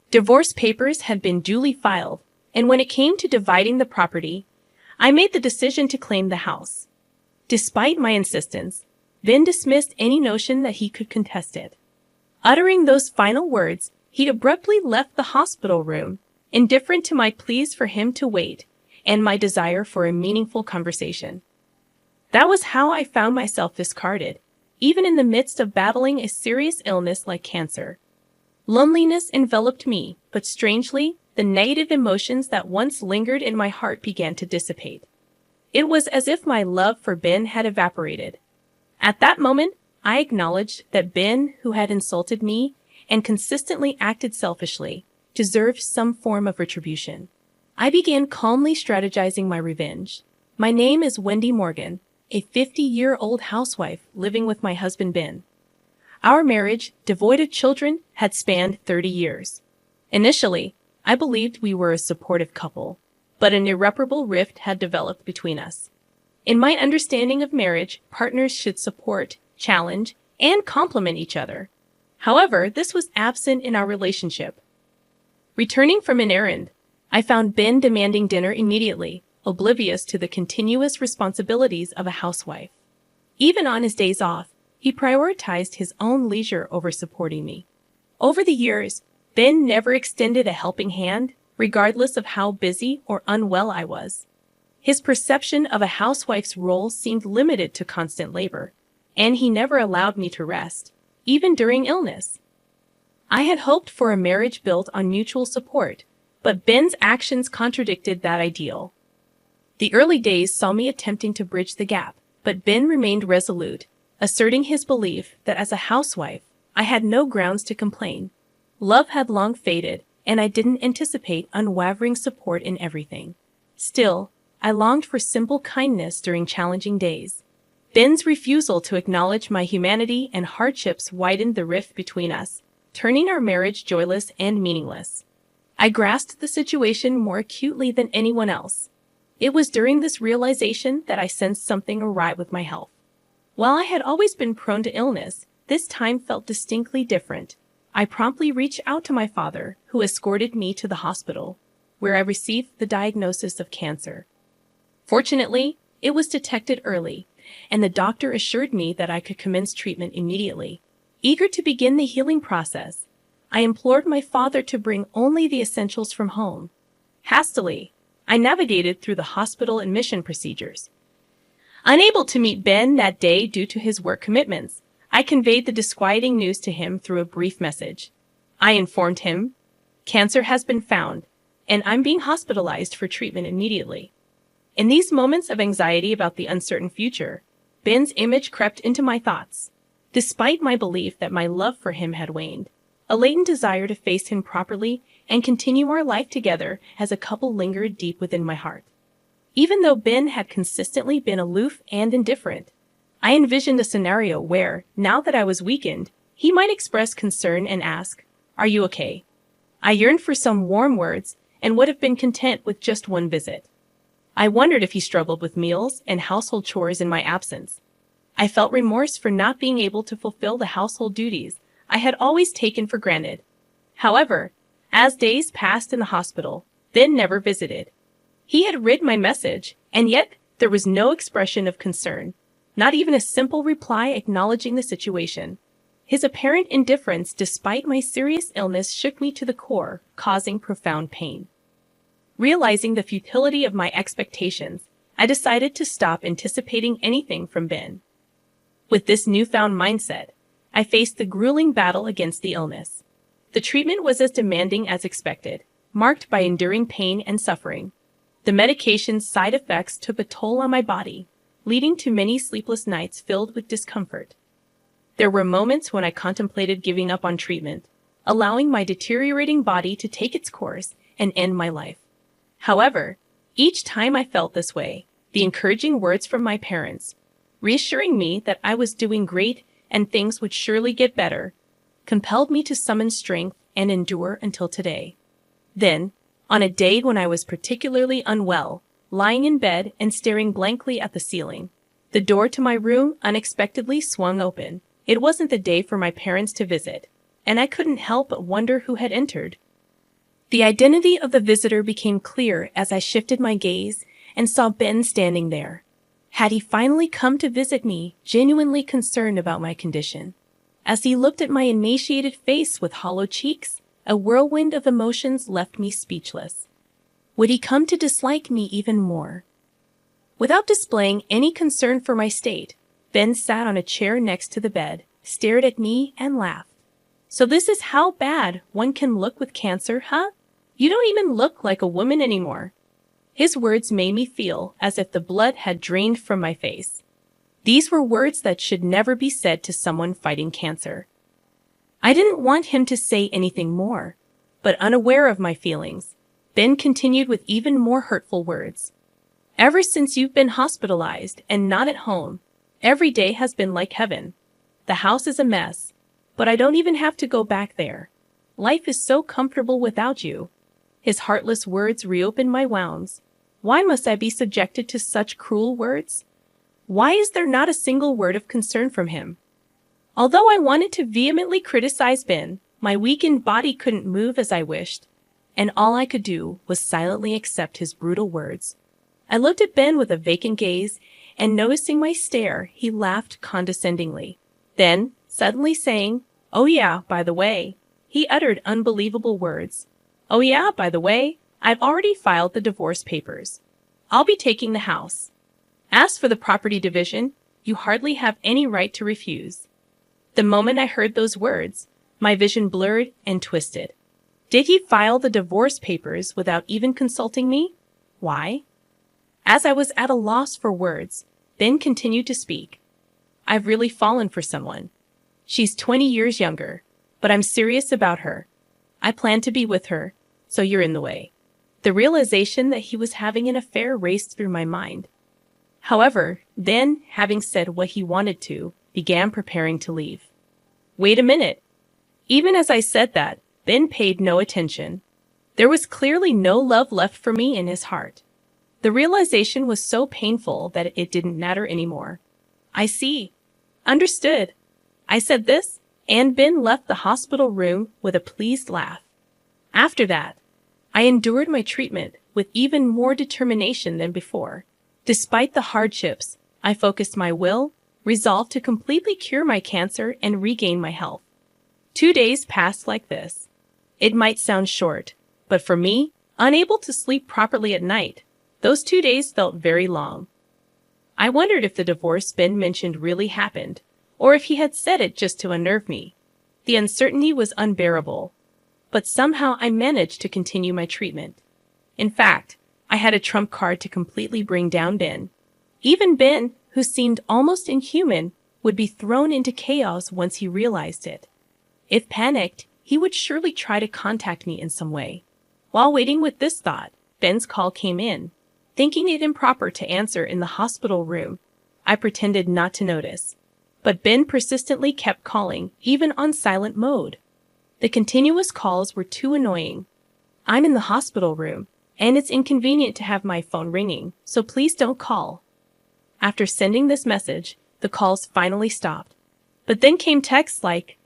Divorce papers had been duly filed, and when it came to dividing the property, I made the decision to claim the house. Despite my insistence, Ben dismissed any notion that he could contest it. Uttering those final words, he abruptly left the hospital room, indifferent to my pleas for him to wait and my desire for a meaningful conversation. That was how I found myself discarded, even in the midst of battling a serious illness like cancer. Loneliness enveloped me, but strangely, the negative emotions that once lingered in my heart began to dissipate. It was as if my love for Ben had evaporated. At that moment, I acknowledged that Ben, who had insulted me and consistently acted selfishly, deserved some form of retribution. I began calmly strategizing my revenge. My name is Wendy Morgan, a 50-year-old housewife living with my husband Ben. Our marriage, devoid of children, had spanned 30 years. Initially, I believed we were a supportive couple, but an irreparable rift had developed between us. In my understanding of marriage, partners should support, challenge, and complement each other. However, this was absent in our relationship. Returning from an errand, I found Ben demanding dinner immediately, oblivious to the continuous responsibilities of a housewife. Even on his days off, he prioritized his own leisure over supporting me. Over the years, Ben never extended a helping hand, regardless of how busy or unwell I was. His perception of a housewife's role seemed limited to constant labor, and he never allowed me to rest, even during illness. I had hoped for a marriage built on mutual support, but Ben's actions contradicted that ideal. The early days saw me attempting to bridge the gap, but Ben remained resolute, asserting his belief that as a housewife, I had no grounds to complain. Love had long faded, and I didn't anticipate unwavering support in everything. Still, I longed for simple kindness during challenging days. Ben's refusal to acknowledge my humanity and hardships widened the rift between us, turning our marriage joyless and meaningless. I grasped the situation more acutely than anyone else. It was during this realization that I sensed something awry with my health. While I had always been prone to illness, this time felt distinctly different. I promptly reached out to my father, who escorted me to the hospital, where I received the diagnosis of cancer. Fortunately, it was detected early, and the doctor assured me that I could commence treatment immediately. Eager to begin the healing process, I implored my father to bring only the essentials from home. Hastily, I navigated through the hospital admission procedures. Unable to meet Ben that day due to his work commitments, I conveyed the disquieting news to him through a brief message. I informed him, "Cancer has been found, and I'm being hospitalized for treatment immediately." In these moments of anxiety about the uncertain future, Ben's image crept into my thoughts. Despite my belief that my love for him had waned, a latent desire to face him properly and continue our life together as a couple lingered deep within my heart. Even though Ben had consistently been aloof and indifferent, I envisioned a scenario where, now that I was weakened, he might express concern and ask, "Are you okay?" I yearned for some warm words and would have been content with just one visit. I wondered if he struggled with meals and household chores in my absence. I felt remorse for not being able to fulfill the household duties I had always taken for granted. However, as days passed in the hospital, Ben never visited. He had read my message, and yet there was no expression of concern, not even a simple reply acknowledging the situation. His apparent indifference despite my serious illness shook me to the core, causing profound pain. Realizing the futility of my expectations, I decided to stop anticipating anything from Ben. With this newfound mindset, I faced the grueling battle against the illness. The treatment was as demanding as expected, marked by enduring pain and suffering. The medication's side effects took a toll on my body, leading to many sleepless nights filled with discomfort. There were moments when I contemplated giving up on treatment, allowing my deteriorating body to take its course and end my life. However, each time I felt this way, the encouraging words from my parents, reassuring me that I was doing great and things would surely get better, compelled me to summon strength and endure until today. Then, on a day when I was particularly unwell, lying in bed and staring blankly at the ceiling, the door to my room unexpectedly swung open. It wasn't the day for my parents to visit, and I couldn't help but wonder who had entered. The identity of the visitor became clear as I shifted my gaze and saw Ben standing there. Had he finally come to visit me, genuinely concerned about my condition? As he looked at my emaciated face with hollow cheeks, a whirlwind of emotions left me speechless. Would he come to dislike me even more? Without displaying any concern for my state, Ben sat on a chair next to the bed, stared at me, and laughed. So this is how bad one can look with cancer, huh? You don't even look like a woman anymore. His words made me feel as if the blood had drained from my face. These were words that should never be said to someone fighting cancer. I didn't want him to say anything more, but unaware of my feelings, Ben continued with even more hurtful words. Ever since you've been hospitalized and not at home, every day has been like heaven. The house is a mess, but I don't even have to go back there. Life is so comfortable without you. His heartless words reopened my wounds. Why must I be subjected to such cruel words? Why is there not a single word of concern from him? Although I wanted to vehemently criticize Ben, my weakened body couldn't move as I wished, and all I could do was silently accept his brutal words. I looked at Ben with a vacant gaze, and noticing my stare, he laughed condescendingly. Then, suddenly saying, "Oh yeah, by the way," he uttered unbelievable words. "Oh yeah, by the way, I've already filed the divorce papers. I'll be taking the house. As for the property division, you hardly have any right to refuse." The moment I heard those words, my vision blurred and twisted. Did he file the divorce papers without even consulting me? Why? As I was at a loss for words, Ben continued to speak. "I've really fallen for someone. She's 20 years younger, but I'm serious about her. I plan to be with her, so you're in the way." The realization that he was having an affair raced through my mind. However, then, having said what he wanted to, began preparing to leave. Wait a minute. Even as I said that, Ben paid no attention. There was clearly no love left for me in his heart. The realization was so painful that it didn't matter anymore. "I see. Understood." I said this, and Ben left the hospital room with a pleased laugh. After that, I endured my treatment with even more determination than before. Despite the hardships, I focused my will, resolved to completely cure my cancer and regain my health. 2 days passed like this. It might sound short, but for me, unable to sleep properly at night, those 2 days felt very long. I wondered if the divorce Ben mentioned really happened, or if he had said it just to unnerve me. The uncertainty was unbearable, but somehow I managed to continue my treatment. In fact, I had a trump card to completely bring down Ben. Even Ben, who seemed almost inhuman, would be thrown into chaos once he realized it. If panicked, he would surely try to contact me in some way. While waiting with this thought, Ben's call came in. Thinking it improper to answer in the hospital room, I pretended not to notice. But Ben persistently kept calling, even on silent mode. The continuous calls were too annoying. "I'm in the hospital room, and it's inconvenient to have my phone ringing, so please don't call." After sending this message, the calls finally stopped. But then came texts like,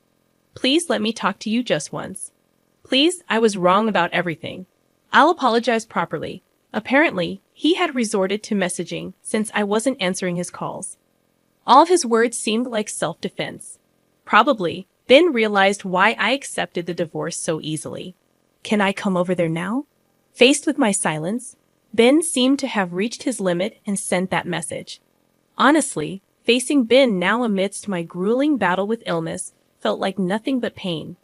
"Please let me talk to you just once. Please, I was wrong about everything. I'll apologize properly." Apparently, he had resorted to messaging since I wasn't answering his calls. All of his words seemed like self-defense. Probably, Ben realized why I accepted the divorce so easily. "Can I come over there now?" Faced with my silence, Ben seemed to have reached his limit and sent that message. Honestly, facing Ben now amidst my grueling battle with illness felt like nothing but pain.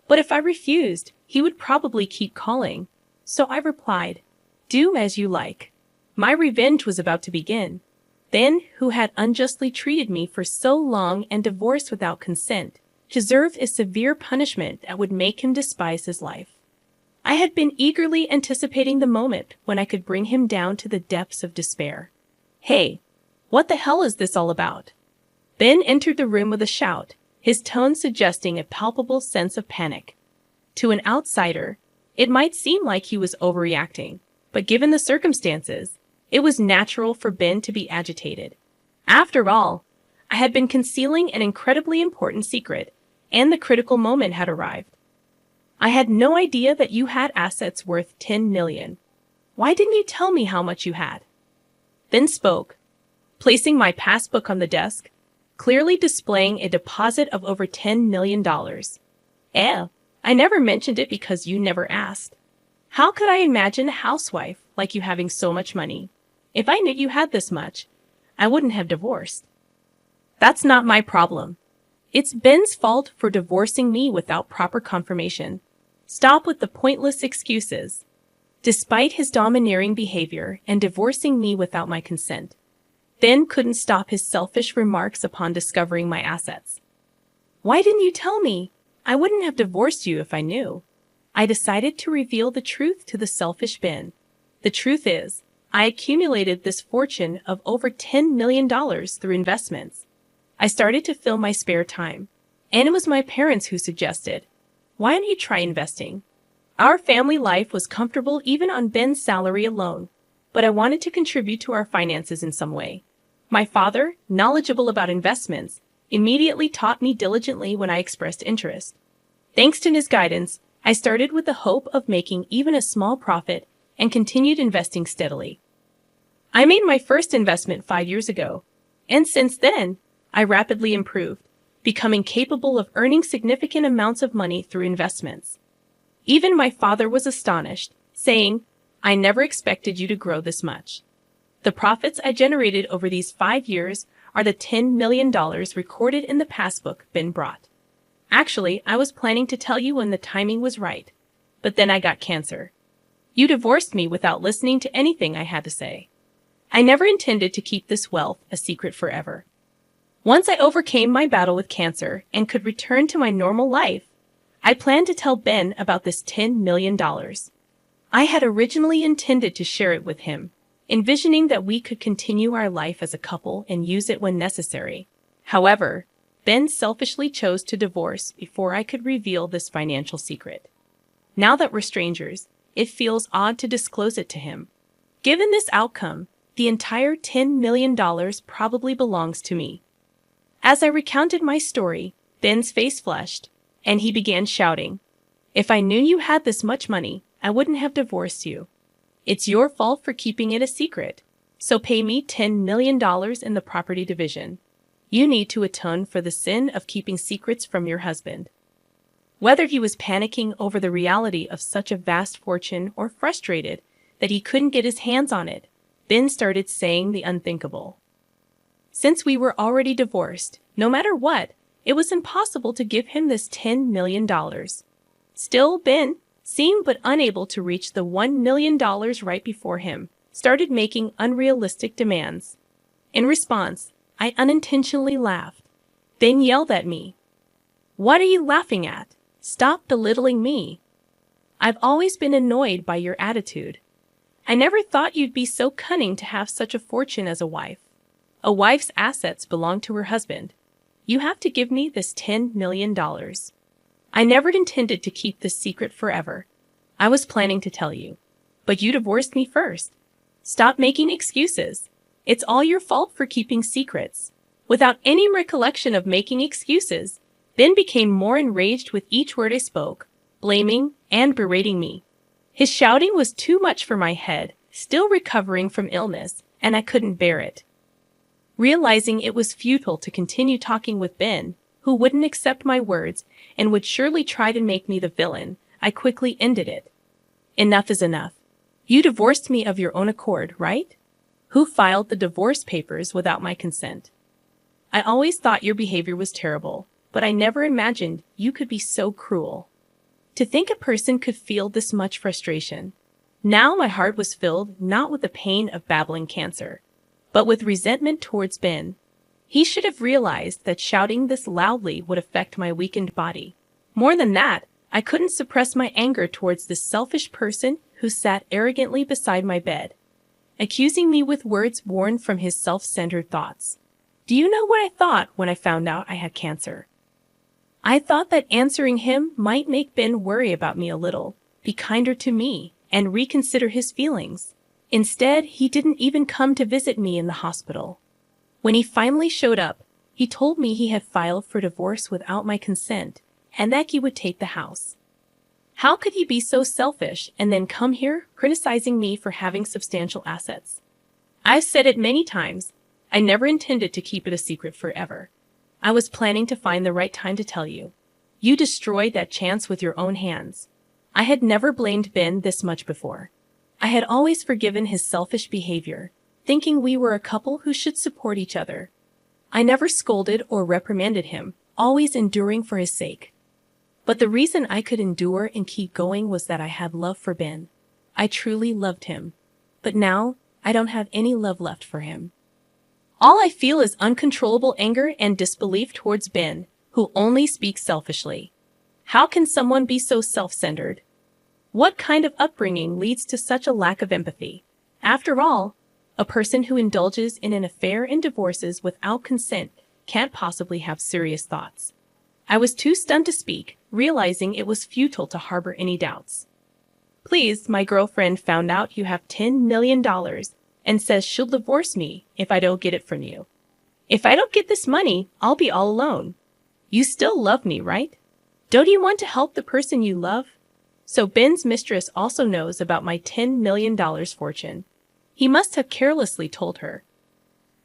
But if I refused, he would probably keep calling. So I replied, "Do as you like." My revenge was about to begin. Ben, who had unjustly treated me for so long and divorced without consent, deserved a severe punishment that would make him despise his life. I had been eagerly anticipating the moment when I could bring him down to the depths of despair. "Hey, what the hell is this all about?" Ben entered the room with a shout, his tone suggesting a palpable sense of panic. To an outsider, it might seem like he was overreacting, but given the circumstances, it was natural for Ben to be agitated. After all, I had been concealing an incredibly important secret, and the critical moment had arrived. I had no idea that you had assets worth 10 million. Why didn't you tell me how much you had? Ben spoke, placing my passbook on the desk, clearly displaying a deposit of over $10 million. I never mentioned it because you never asked. How could I imagine a housewife like you having so much money? If I knew you had this much, I wouldn't have divorced. That's not my problem. It's Ben's fault for divorcing me without proper confirmation. Stop with the pointless excuses. Despite his domineering behavior and divorcing me without my consent, Ben couldn't stop his selfish remarks upon discovering my assets. Why didn't you tell me? I wouldn't have divorced you if I knew. I decided to reveal the truth to the selfish Ben. The truth is, I accumulated this fortune of over $10 million through investments. I started to fill my spare time, and it was my parents who suggested, "Why don't you try investing?" Our family life was comfortable even on Ben's salary alone, but I wanted to contribute to our finances in some way. My father, knowledgeable about investments, immediately taught me diligently when I expressed interest. Thanks to his guidance, I started with the hope of making even a small profit and continued investing steadily. I made my first investment 5 years ago, and since then, I rapidly improved, becoming capable of earning significant amounts of money through investments. Even my father was astonished, saying, "I never expected you to grow this much." The profits I generated over these 5 years are the $10 million recorded in the passbook Ben brought. Actually, I was planning to tell you when the timing was right, but then I got cancer. You divorced me without listening to anything I had to say. I never intended to keep this wealth a secret forever. Once I overcame my battle with cancer and could return to my normal life, I planned to tell Ben about this $10 million. I had originally intended to share it with him, envisioning that we could continue our life as a couple and use it when necessary. However, Ben selfishly chose to divorce before I could reveal this financial secret. Now that we're strangers, it feels odd to disclose it to him. Given this outcome, the entire $10 million probably belongs to me. As I recounted my story, Ben's face flushed, and he began shouting, "If I knew you had this much money, I wouldn't have divorced you. It's your fault for keeping it a secret, so pay me $10 million in the property division. You need to atone for the sin of keeping secrets from your husband." Whether he was panicking over the reality of such a vast fortune or frustrated that he couldn't get his hands on it, Ben started saying the unthinkable. Since we were already divorced, no matter what, it was impossible to give him this $10 million. Still, Ben, seeing but unable to reach the $1 million right before him, started making unrealistic demands. In response, I unintentionally laughed. Ben yelled at me, "What are you laughing at? Stop belittling me." I've always been annoyed by your attitude. I never thought you'd be so cunning to have such a fortune as a wife. A wife's assets belong to her husband. You have to give me this $10 million. I never intended to keep this secret forever. I was planning to tell you. But you divorced me first. Stop making excuses. It's all your fault for keeping secrets. Without any recollection of making excuses, Ben became more enraged with each word I spoke, blaming and berating me. His shouting was too much for my head, still recovering from illness, and I couldn't bear it. Realizing it was futile to continue talking with Ben, who wouldn't accept my words and would surely try to make me the villain, I quickly ended it. Enough is enough. You divorced me of your own accord, right? Who filed the divorce papers without my consent? I always thought your behavior was terrible, but I never imagined you could be so cruel. To think a person could feel this much frustration. Now my heart was filled not with the pain of battling cancer, but with resentment towards Ben. He should have realized that shouting this loudly would affect my weakened body. More than that, I couldn't suppress my anger towards this selfish person who sat arrogantly beside my bed, accusing me with words born from his self-centered thoughts. Do you know what I thought when I found out I had cancer? I thought that answering him might make Ben worry about me a little, be kinder to me, and reconsider his feelings. Instead, he didn't even come to visit me in the hospital. When he finally showed up, he told me he had filed for divorce without my consent and that he would take the house. How could he be so selfish and then come here criticizing me for having substantial assets? I've said it many times. I never intended to keep it a secret forever. I was planning to find the right time to tell you. You destroyed that chance with your own hands. I had never blamed Ben this much before. I had always forgiven his selfish behavior, thinking we were a couple who should support each other. I never scolded or reprimanded him, always enduring for his sake. But the reason I could endure and keep going was that I had love for Ben. I truly loved him. But now, I don't have any love left for him. All I feel is uncontrollable anger and disbelief towards Ben, who only speaks selfishly. How can someone be so self-centered? What kind of upbringing leads to such a lack of empathy? After all, a person who indulges in an affair and divorces without consent can't possibly have serious thoughts. I was too stunned to speak, realizing it was futile to harbor any doubts. Please, my girlfriend found out you have $10 million and says she'll divorce me if I don't get it from you. If I don't get this money, I'll be all alone. You still love me, right? Don't you want to help the person you love? So Ben's mistress also knows about my $10 million fortune. He must have carelessly told her.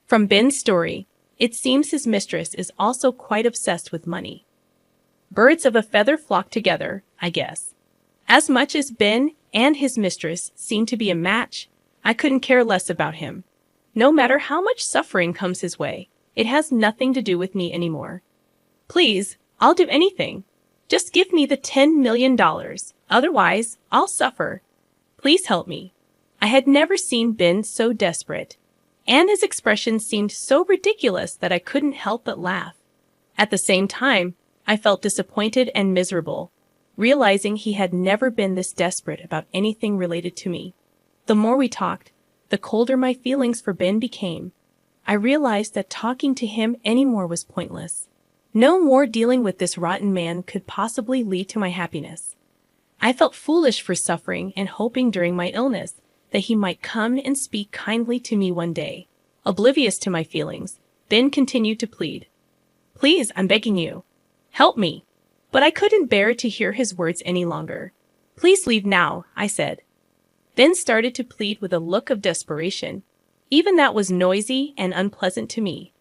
From Ben's story, it seems his mistress is also quite obsessed with money. Birds of a feather flock together, I guess. As much as Ben and his mistress seem to be a match, I couldn't care less about him. No matter how much suffering comes his way, it has nothing to do with me anymore. Please, I'll do anything. Just give me the $10 million. Otherwise, I'll suffer. Please help me. I had never seen Ben so desperate, and his expression seemed so ridiculous that I couldn't help but laugh. At the same time, I felt disappointed and miserable, realizing he had never been this desperate about anything related to me. The more we talked, the colder my feelings for Ben became. I realized that talking to him anymore was pointless. No more dealing with this rotten man could possibly lead to my happiness. I felt foolish for suffering and hoping during my illness that he might come and speak kindly to me one day. Oblivious to my feelings, Ben continued to plead. Please, I'm begging you. Help me. But I couldn't bear to hear his words any longer. Please leave now, I said. Ben started to plead with a look of desperation. Even that was noisy and unpleasant to me.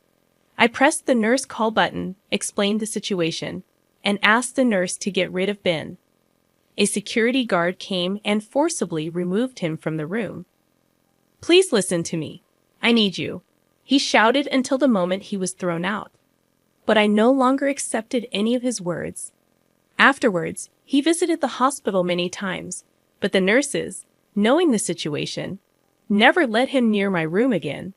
I pressed the nurse call button, explained the situation, and asked the nurse to get rid of Ben. A security guard came and forcibly removed him from the room. Please listen to me. I need you, he shouted until the moment he was thrown out. But I no longer accepted any of his words. Afterwards, he visited the hospital many times, but the nurses, knowing the situation, never let him near my room again.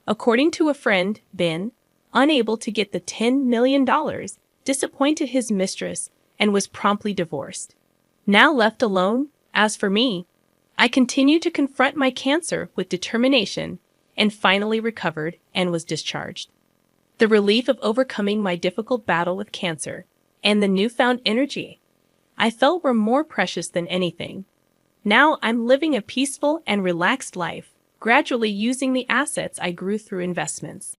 According to a friend, Ben, unable to get the $10 million, disappointed his mistress and was promptly divorced. Now left alone, as for me, I continued to confront my cancer with determination and finally recovered and was discharged. The relief of overcoming my difficult battle with cancer and the newfound energy I felt were more precious than anything. Now I'm living a peaceful and relaxed life, gradually using the assets I grew through investments.